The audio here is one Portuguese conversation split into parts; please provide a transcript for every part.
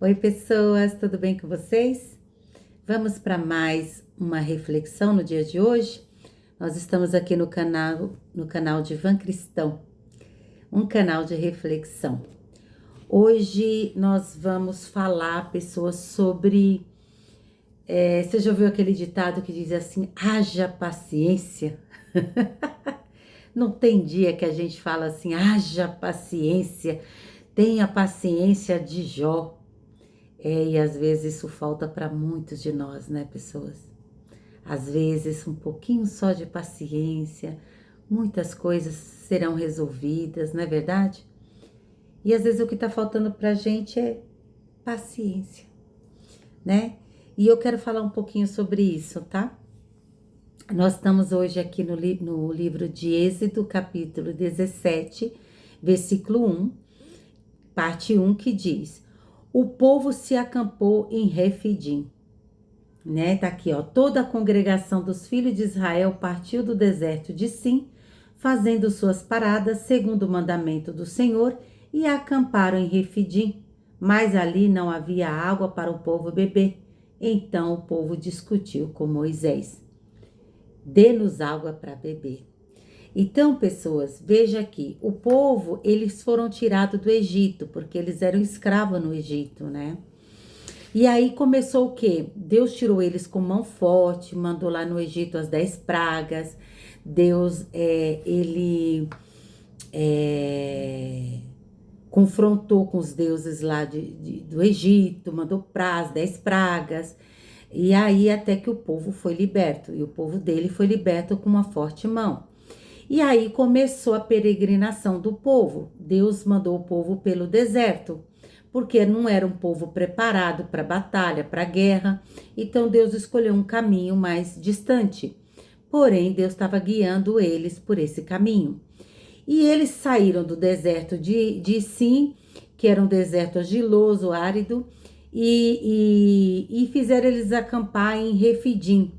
Oi, pessoas, tudo bem com vocês? Vamos para mais uma reflexão no dia de hoje. Nós estamos aqui no canal de Van Cristão, um canal de reflexão. Hoje nós vamos falar, pessoas, sobre... você já ouviu aquele ditado que diz assim, haja paciência? Não tem dia que a gente fala assim, haja paciência, tenha paciência de Jó. E às vezes isso falta para muitos de nós, né, pessoas? Às vezes um pouquinho só de paciência, muitas coisas serão resolvidas, não é verdade? E às vezes o que está faltando para a gente é paciência, né? E eu quero falar um pouquinho sobre isso, tá? Nós estamos hoje aqui no livro de Êxodo, capítulo 17, versículo 1, parte 1, que diz: o povo se acampou em Refidim, né? Tá aqui, ó. Toda a congregação dos filhos de Israel partiu do deserto de Sim, fazendo suas paradas segundo o mandamento do Senhor, e acamparam em Refidim. Mas ali não havia água para o povo beber. Então o povo discutiu com Moisés: dê-nos água para beber. Então, pessoas, veja aqui, o povo, eles foram tirados do Egito, porque eles eram escravos no Egito, né? E aí começou o quê? Deus tirou eles com mão forte, mandou lá no Egito as 10 pragas. Deus, ele confrontou com os deuses lá do Egito, mandou as 10 pragas. E aí até que o povo foi liberto, e o povo dele foi liberto com uma forte mão. E aí começou a peregrinação do povo. Deus mandou o povo pelo deserto, porque não era um povo preparado para batalha, para guerra. Então Deus escolheu um caminho mais distante. Porém, Deus estava guiando eles por esse caminho. E eles saíram do deserto de Sim, que era um deserto argiloso, árido, e fizeram eles acampar em Refidim.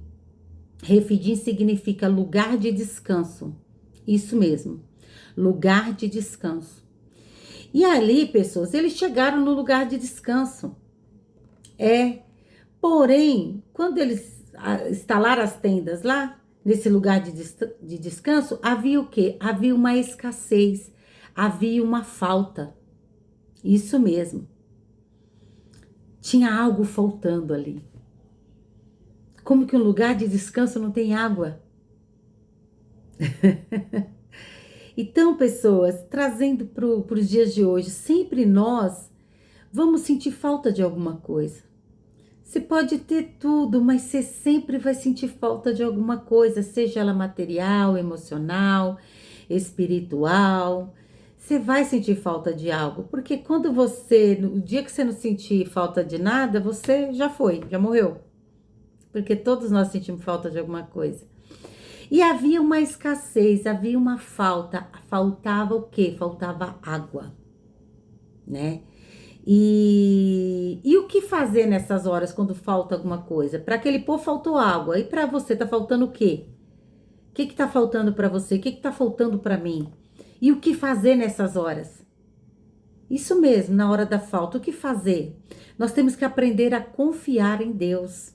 Refidim significa lugar de descanso. Isso mesmo, lugar de descanso. E ali, pessoas, eles chegaram no lugar de descanso. Porém, quando eles instalaram as tendas lá, nesse lugar de descanso, havia o quê? Havia uma escassez, havia uma falta. Isso mesmo. Tinha algo faltando ali. Como que um lugar de descanso não tem água? Então, pessoas, trazendo para os dias de hoje, sempre nós vamos sentir falta de alguma coisa. Você pode ter tudo, mas você sempre vai sentir falta de alguma coisa, seja ela material, emocional, espiritual. Você vai sentir falta de algo, porque no dia que você não sentir falta de nada, você já foi, já morreu. Porque todos nós sentimos falta de alguma coisa. E havia uma escassez, havia uma falta. Faltava o quê? Faltava água, né? E o que fazer nessas horas quando falta alguma coisa? Para aquele povo faltou água. E para você tá faltando o quê? O que tá faltando para você? O que tá faltando para mim? E o que fazer nessas horas? Isso mesmo, na hora da falta, o que fazer? Nós temos que aprender a confiar em Deus.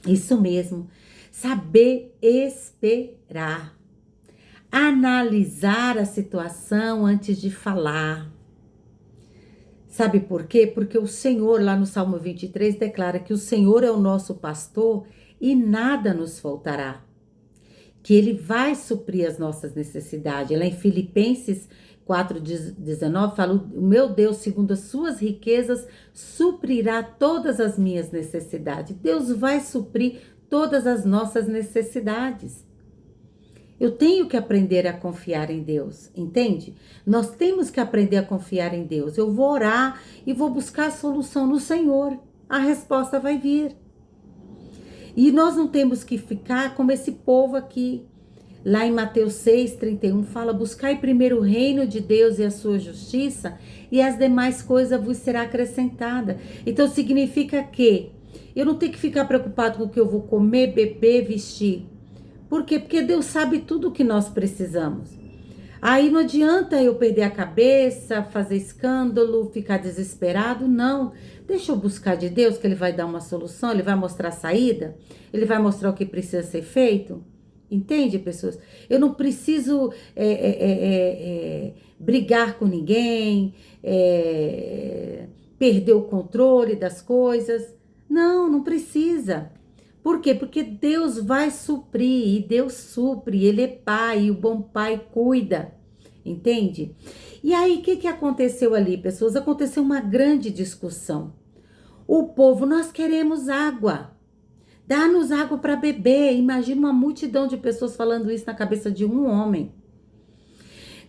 Isso mesmo. Saber esperar, analisar a situação antes de falar. Sabe por quê? Porque o Senhor, lá no Salmo 23, declara que o Senhor é o nosso pastor e nada nos faltará. Que Ele vai suprir as nossas necessidades. Lá em Filipenses 4,19 fala: o meu Deus, segundo as suas riquezas, suprirá todas as minhas necessidades. Deus vai suprir todas as nossas necessidades. Eu tenho que aprender a confiar em Deus, entende? Nós temos que aprender a confiar em Deus. Eu vou orar e vou buscar a solução no Senhor. A resposta vai vir. E nós não temos que ficar como esse povo aqui. Lá em Mateus 6,31 fala: buscai primeiro o reino de Deus e a sua justiça, e as demais coisas vos será acrescentada. Então significa que eu não tenho que ficar preocupado com o que eu vou comer, beber, vestir. Por quê? Porque Deus sabe tudo o que nós precisamos. Aí não adianta eu perder a cabeça, fazer escândalo, ficar desesperado, não. Deixa eu buscar de Deus que Ele vai dar uma solução, Ele vai mostrar a saída, Ele vai mostrar o que precisa ser feito. Entende, pessoas? Eu não preciso brigar com ninguém, perder o controle das coisas. Não, não precisa. Por quê? Porque Deus vai suprir, e Deus supre, Ele é pai, e o bom pai cuida, entende? E aí, o que aconteceu ali, pessoas? Aconteceu uma grande discussão. O povo, nós queremos água, dá-nos água para beber. Imagina uma multidão de pessoas falando isso na cabeça de um homem,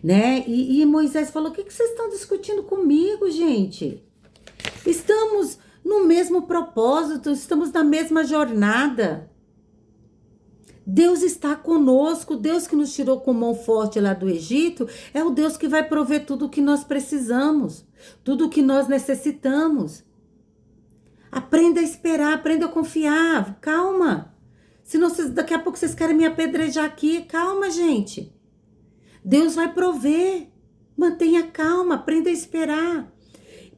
né? E Moisés falou, o que vocês estão discutindo comigo, gente? Estamos no mesmo propósito, estamos na mesma jornada. Deus está conosco, Deus que nos tirou com mão forte lá do Egito, é o Deus que vai prover tudo o que nós precisamos, tudo o que nós necessitamos. Aprenda a esperar, aprenda a confiar, calma. Senão daqui a pouco vocês querem me apedrejar aqui, calma, gente. Deus vai prover, mantenha calma, aprenda a esperar.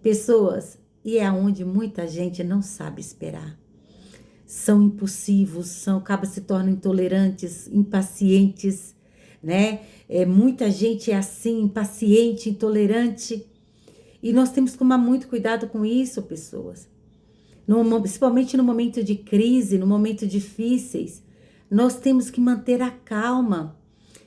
Pessoas, e é onde muita gente não sabe esperar. São impulsivos, se tornam intolerantes, impacientes, né? Muita gente é assim, impaciente, intolerante. E nós temos que tomar muito cuidado com isso, pessoas. Principalmente no momento de crise, no momento difíceis. Nós temos que manter a calma,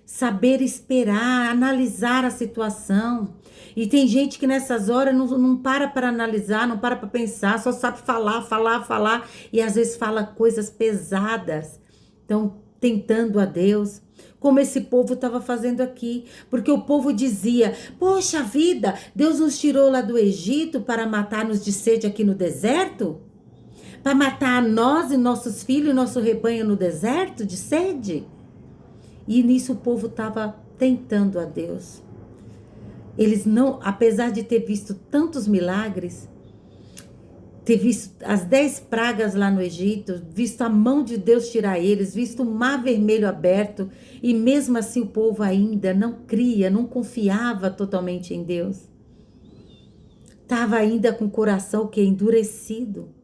saber esperar, analisar a situação. E tem gente que nessas horas não para analisar, não para pensar, só sabe falar, e às vezes fala coisas pesadas. Então, tentando a Deus, como esse povo estava fazendo aqui, porque o povo dizia, poxa vida, Deus nos tirou lá do Egito para matar-nos de sede aqui no deserto? Para matar nós e nossos filhos e nosso rebanho no deserto de sede? E nisso o povo estava tentando a Deus. Eles não, apesar de ter visto tantos milagres, ter visto as 10 pragas lá no Egito, visto a mão de Deus tirar eles, visto o mar vermelho aberto, e mesmo assim o povo ainda não cria, não confiava totalmente em Deus. Estava ainda com o coração endurecido.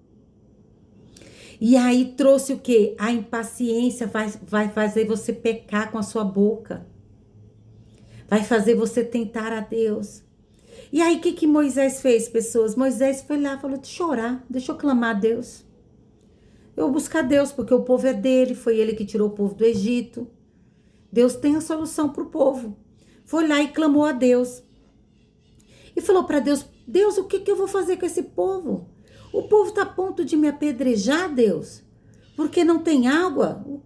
E aí trouxe o quê? A impaciência vai fazer você pecar com a sua boca. Vai fazer você tentar a Deus. E aí, o que Moisés fez, pessoas? Moisés foi lá e falou, deixa eu orar, deixa eu clamar a Deus. Eu vou buscar Deus, porque o povo é dele, foi ele que tirou o povo do Egito. Deus tem a solução para o povo. Foi lá e clamou a Deus. E falou para Deus, Deus, o que eu vou fazer com esse povo? O povo está a ponto de me apedrejar, Deus, porque não tem água. O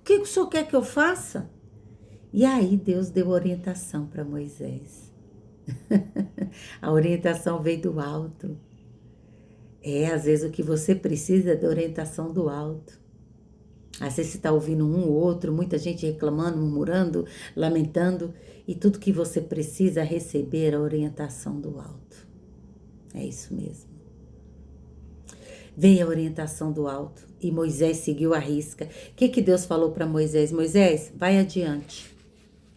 que o Senhor quer que eu faça? E aí Deus deu orientação para Moisés. A orientação veio do alto. Às vezes o que você precisa é da orientação do alto. Às vezes você está ouvindo um ou outro, muita gente reclamando, murmurando, lamentando, e tudo que você precisa é receber a orientação do alto. É isso mesmo. Veio a orientação do alto e Moisés seguiu a risca. O que Deus falou para Moisés? Moisés, vai adiante.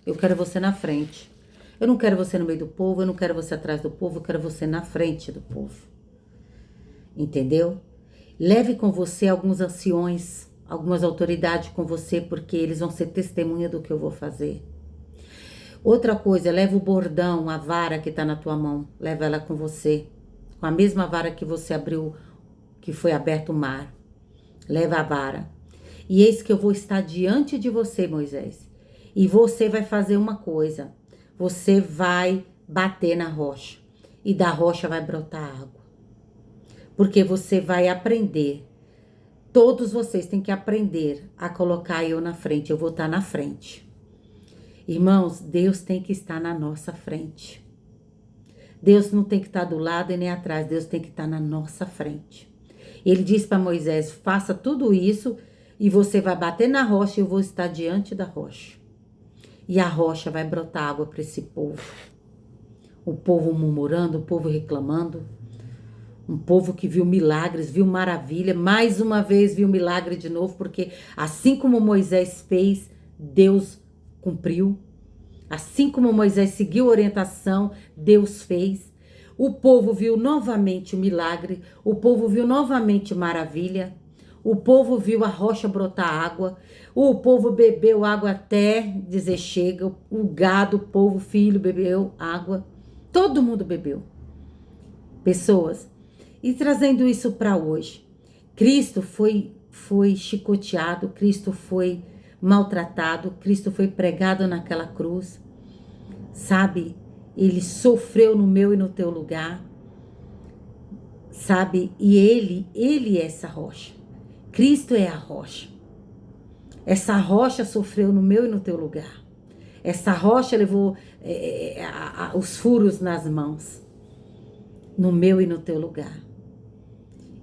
Eu quero você na frente. Eu não quero você no meio do povo, eu não quero você atrás do povo, eu quero você na frente do povo. Entendeu? Leve com você alguns anciões, algumas autoridades com você, porque eles vão ser testemunha do que eu vou fazer. Outra coisa, leva o bordão, a vara que está na tua mão, leva ela com você. Com a mesma vara que você abriu, que foi aberto o mar. Leva a vara. E eis que eu vou estar diante de você, Moisés. E você vai fazer uma coisa. Você vai bater na rocha. E da rocha vai brotar água. Porque você vai aprender. Todos vocês têm que aprender a colocar eu na frente. Eu vou estar na frente. Irmãos, Deus tem que estar na nossa frente. Deus não tem que estar do lado e nem atrás. Deus tem que estar na nossa frente. Ele disse para Moisés, faça tudo isso e você vai bater na rocha e eu vou estar diante da rocha. E a rocha vai brotar água para esse povo. O povo murmurando, o povo reclamando. Um povo que viu milagres, viu maravilha. Mais uma vez viu milagre de novo, porque assim como Moisés fez, Deus cumpriu. Assim como Moisés seguiu a orientação, Deus fez. O povo viu novamente o milagre, o povo viu novamente maravilha, o povo viu a rocha brotar água, o povo bebeu água até dizer chega, o gado, o povo, o filho bebeu água, todo mundo bebeu. Pessoas, e trazendo isso para hoje, Cristo foi chicoteado, Cristo foi maltratado, Cristo foi pregado naquela cruz, sabe? Ele sofreu no meu e no teu lugar, sabe? E ele é essa rocha. Cristo é a rocha. Essa rocha sofreu no meu e no teu lugar. Essa rocha levou os furos nas mãos, no meu e no teu lugar.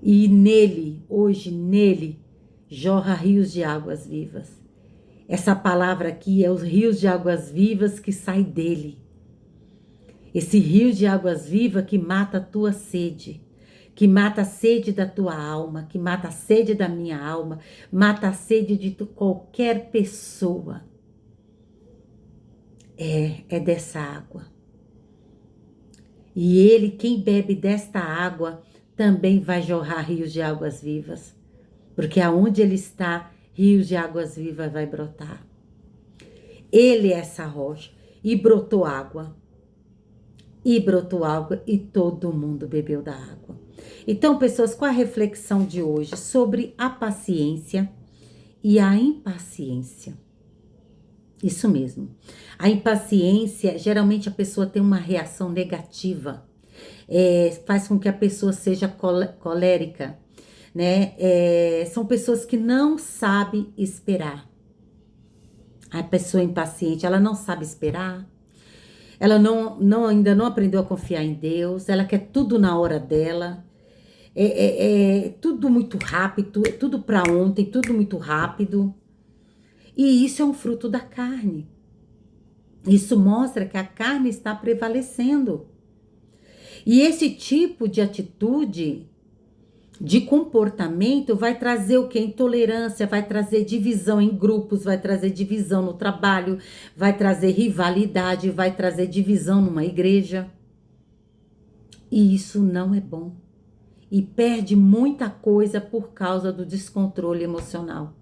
E nele, hoje, nele, jorra rios de águas vivas. Essa palavra aqui é os rios de águas vivas que saem dele. Esse rio de águas vivas que mata a tua sede, que mata a sede da tua alma, que mata a sede da minha alma, mata a sede de qualquer pessoa. É dessa água. E ele, quem bebe desta água, também vai jorrar rios de águas vivas. Porque aonde ele está, rios de águas vivas vai brotar. Ele é essa rocha. E brotou água. E todo mundo bebeu da água. Então, pessoas, qual a reflexão de hoje? Sobre a paciência e a impaciência. Isso mesmo. A impaciência, geralmente a pessoa tem uma reação negativa. Faz com que a pessoa seja colérica, né? São pessoas que não sabem esperar. A pessoa impaciente, ela não sabe esperar. Ela ainda não aprendeu a confiar em Deus. Ela quer tudo na hora dela. Tudo muito rápido, tudo para ontem, tudo muito rápido. E isso é um fruto da carne. Isso mostra que a carne está prevalecendo. E esse tipo de atitude, de comportamento, vai trazer o quê? Intolerância, vai trazer divisão em grupos, vai trazer divisão no trabalho, vai trazer rivalidade, vai trazer divisão numa igreja. E isso não é bom. E perde muita coisa por causa do descontrole emocional.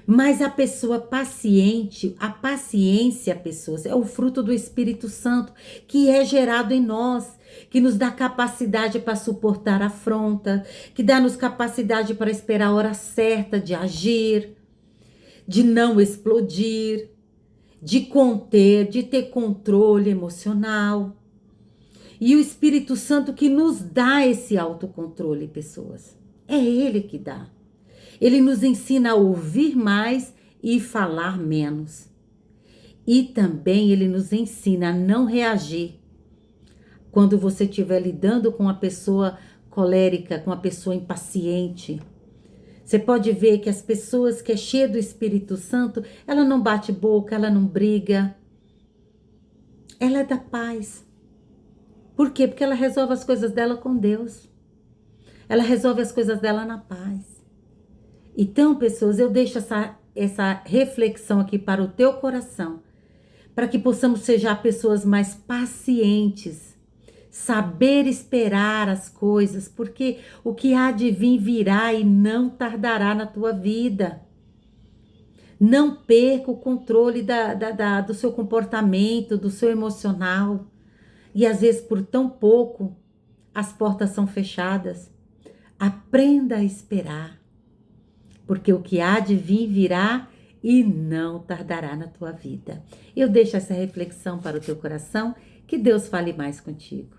Mas a pessoa paciente, a paciência, pessoas, é o fruto do Espírito Santo que é gerado em nós, que nos dá capacidade para suportar a afronta, que dá-nos capacidade para esperar a hora certa de agir, de não explodir, de conter, de ter controle emocional. E o Espírito Santo que nos dá esse autocontrole, pessoas. É Ele que dá. Ele nos ensina a ouvir mais e falar menos. E também ele nos ensina a não reagir. Quando você estiver lidando com uma pessoa colérica, com uma pessoa impaciente, você pode ver que as pessoas que é cheia do Espírito Santo, ela não bate boca, ela não briga. Ela é da paz. Por quê? Porque ela resolve as coisas dela com Deus. Ela resolve as coisas dela na paz. Então, pessoas, eu deixo essa reflexão aqui para o teu coração, para que possamos ser já pessoas mais pacientes, saber esperar as coisas, porque o que há de vir virá e não tardará na tua vida. Não perca o controle do seu comportamento, do seu emocional. E às vezes por tão pouco as portas são fechadas. Aprenda a esperar. Porque o que há de vir virá e não tardará na tua vida. Eu deixo essa reflexão para o teu coração, que Deus fale mais contigo.